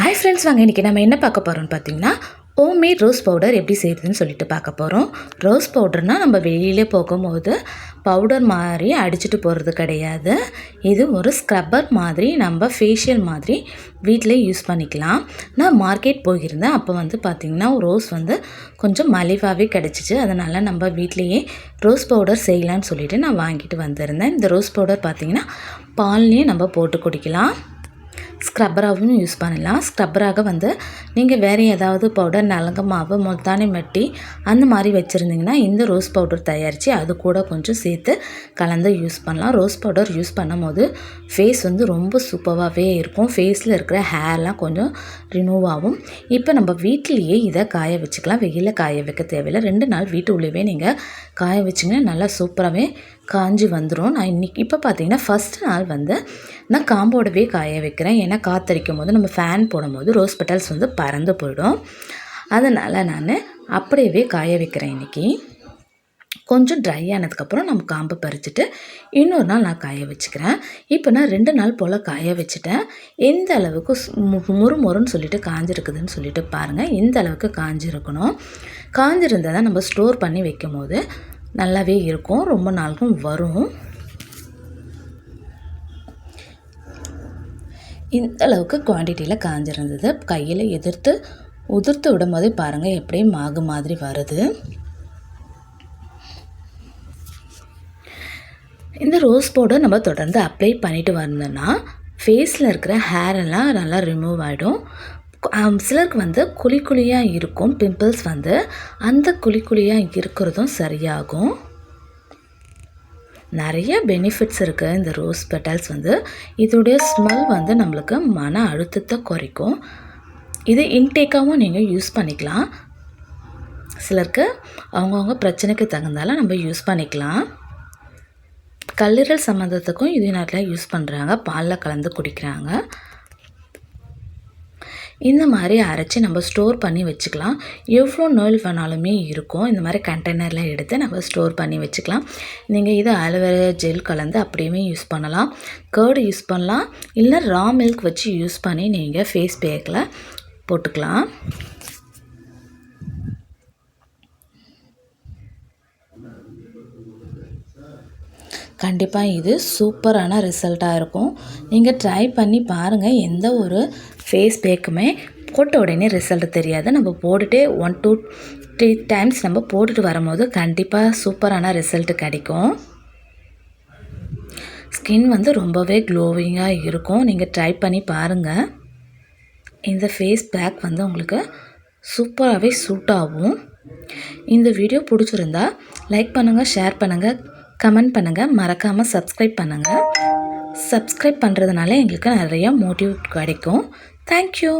Hi friends, வாங்க இன்றைக்கி நம்ம என்ன பார்க்க போகிறோம்னு பார்த்தீங்கன்னா, ஹோம்மேட் ரோஸ் பவுடர் எப்படி செய்யுதுன்னு சொல்லிட்டு பார்க்க போகிறோம். ரோஸ் பவுடர்னால் நம்ம வெளியிலே போகும்போது பவுடர் மாதிரி அடிச்சுட்டு போகிறது கிடையாது. இது ஒரு ஸ்க்ரப்பர் மாதிரி நம்ம ஃபேஷியல் மாதிரி வீட்டிலே யூஸ் பண்ணிக்கலாம். நான் மார்க்கெட் போயிருந்தேன். அப்போ பார்த்திங்கன்னா ரோஸ் கொஞ்சம் மலிவாகவே கிடச்சிச்சு. அதனால் நம்ம வீட்லேயே ரோஸ் பவுடர் செய்யலான்னு சொல்லிவிட்டு நான் வாங்கிட்டு வந்திருந்தேன். இந்த ரோஸ் பவுடர் பார்த்திங்கன்னா பால்லேயும் நம்ம போட்டு குடிக்கலாம், ஸ்க்ரப்பராகவும் யூஸ் பண்ணலாம். ஸ்க்ரப்பராக நீங்கள் வேறு ஏதாவது பவுடர், நலங்கு மாவு, முல்தானி மட்டி அந்த மாதிரி வச்சுருந்திங்கன்னா இந்த ரோஸ் பவுடர் தயாரித்து அது கூட கொஞ்சம் சேர்த்து கலந்து யூஸ் பண்ணலாம். ரோஸ் பவுடர் யூஸ் பண்ணும் போது ஃபேஸ் ரொம்ப சூப்பராகவே இருக்கும். ஃபேஸில் இருக்கிற ஹேர்லாம் கொஞ்சம் ரிமூவ் ஆகும். இப்போ நம்ம வீட்டிலையே இதை காய வச்சுக்கலாம். வெயிலில் காய வைக்க தேவையில்லை. 2 நாள் வீட்டு உள்ளே நீங்கள் காய வச்சிங்கன்னா நல்லா சூப்பராகவே காஞ்சி வந்துடும். நான் இன்றைக்கி இப்போ பார்த்தீங்கன்னா ஃபஸ்ட்டு நாள் நான் காம்போடவே காய வைக்கிறேன். ஏன்னா காற்றடிக்கும் போது நம்ம ஃபேன் போடும்போது ரோஸ் பெட்டல்ஸ் பறந்து போயிடும். அதனால் நான் அப்படியே காய வைக்கிறேன். இன்றைக்கி கொஞ்சம் ட்ரை ஆனதுக்கப்புறம் நம்ம காம்பை பறிச்சுட்டு இன்னொரு நாள் நான் காய வச்சுக்கிறேன். இப்போ நான் 2 நாள் போல் காய வச்சுட்டேன். எந்த அளவுக்கு முறுமுறுன்னு சொல்லிட்டு காஞ்சிருக்குதுன்னு சொல்லிட்டு பாருங்கள். இந்த அளவுக்கு காஞ்சிருக்கணும். காஞ்சிருந்தால் தான் நம்ம ஸ்டோர் பண்ணி வைக்கும் போது நல்லாவே இருக்கும், ரொம்ப நாளுக்கும் வரும். இந்த அளவுக்கு குவான்டிட்டியில் காஞ்சிருந்தது. கையில் உதிர்த்து விடும் போதே பாருங்கள் எப்படி மாகு மாதிரி வருது. இந்த ரோஸ் பவுடர் நம்ம தொடர்ந்து அப்ளை பண்ணிட்டு வந்தோம்னா ஃபேஸில் இருக்கிற ஹேரெல்லாம் நல்லா ரிமூவ் ஆகிடும். சிலருக்கு குழியாக இருக்கும் பிம்பிள்ஸ், அந்த குழியாக இருக்கிறதும் சரியாகும். நிறைய பெனிஃபிட்ஸ் இருக்குது இந்த ரோஸ் பெட்டல்ஸ். இதோடைய ஸ்மெல் நம்மளுக்கு மன அழுத்தத்தை குறைக்கும். இது இன்டேக்காகவும் நீங்கள் யூஸ் பண்ணிக்கலாம். சிலருக்கு அவங்கவுங்க பிரச்சனைக்கு தகுந்தாலும் நம்ம யூஸ் பண்ணிக்கலாம். கல்லீரல் சம்மந்தத்துக்கும் இது நிறையா யூஸ் பண்ணுறாங்க, பாலில் கலந்து குடிக்கிறாங்க. இந்த மாதிரி அரைச்சி நம்ம ஸ்டோர் பண்ணி வச்சுக்கலாம். எவ்வளோ நாள் வேணாலுமே இருக்கும். இந்த மாதிரி கண்டெய்னரில் எடுத்து நம்ம ஸ்டோர் பண்ணி வச்சுக்கலாம். நீங்கள் இது ஆலோவேரா ஜெல் கலந்து அப்படியே யூஸ் பண்ணலாம், கர்டு யூஸ் பண்ணலாம், இல்லை ரா மில்க் வச்சு யூஸ் பண்ணி நீங்கள் ஃபேஸ் பேக்கில் போட்டுக்கலாம். கண்டிப்பாக இது சூப்பரான ரிசல்ட்டாக இருக்கும். நீங்கள் ட்ரை பண்ணி பாருங்கள். எந்த ஒரு ஃபேஸ் பேக்குமே போட்ட உடனே ரிசல்ட் தெரியாது. நம்ம போட்டுட்டு 1 to 3 டைம்ஸ் நம்ம போட்டுட்டு வரும்போது கண்டிப்பாக சூப்பரான ரிசல்ட் கிடைக்கும். ஸ்கின் ரொம்பவே க்ளோவிங்காக இருக்கும். நீங்கள் ட்ரை பண்ணி பாருங்கள். இந்த ஃபேஸ் பேக் உங்களுக்கு சூப்பராகவே சூட் ஆகும். இந்த வீடியோ பிடிச்சிருந்தா லைக் பண்ணுங்கள், ஷேர் பண்ணுங்கள், கமெண்ட் பண்ணுங்கள், மறக்காமல் சப்ஸ்கிரைப் பண்ணுங்கள். சப்ஸ்கிரைப் பண்ணுறதுனால எங்களுக்கு நிறைய மோட்டிவ் கிடைக்கும். தேங்க்யூ.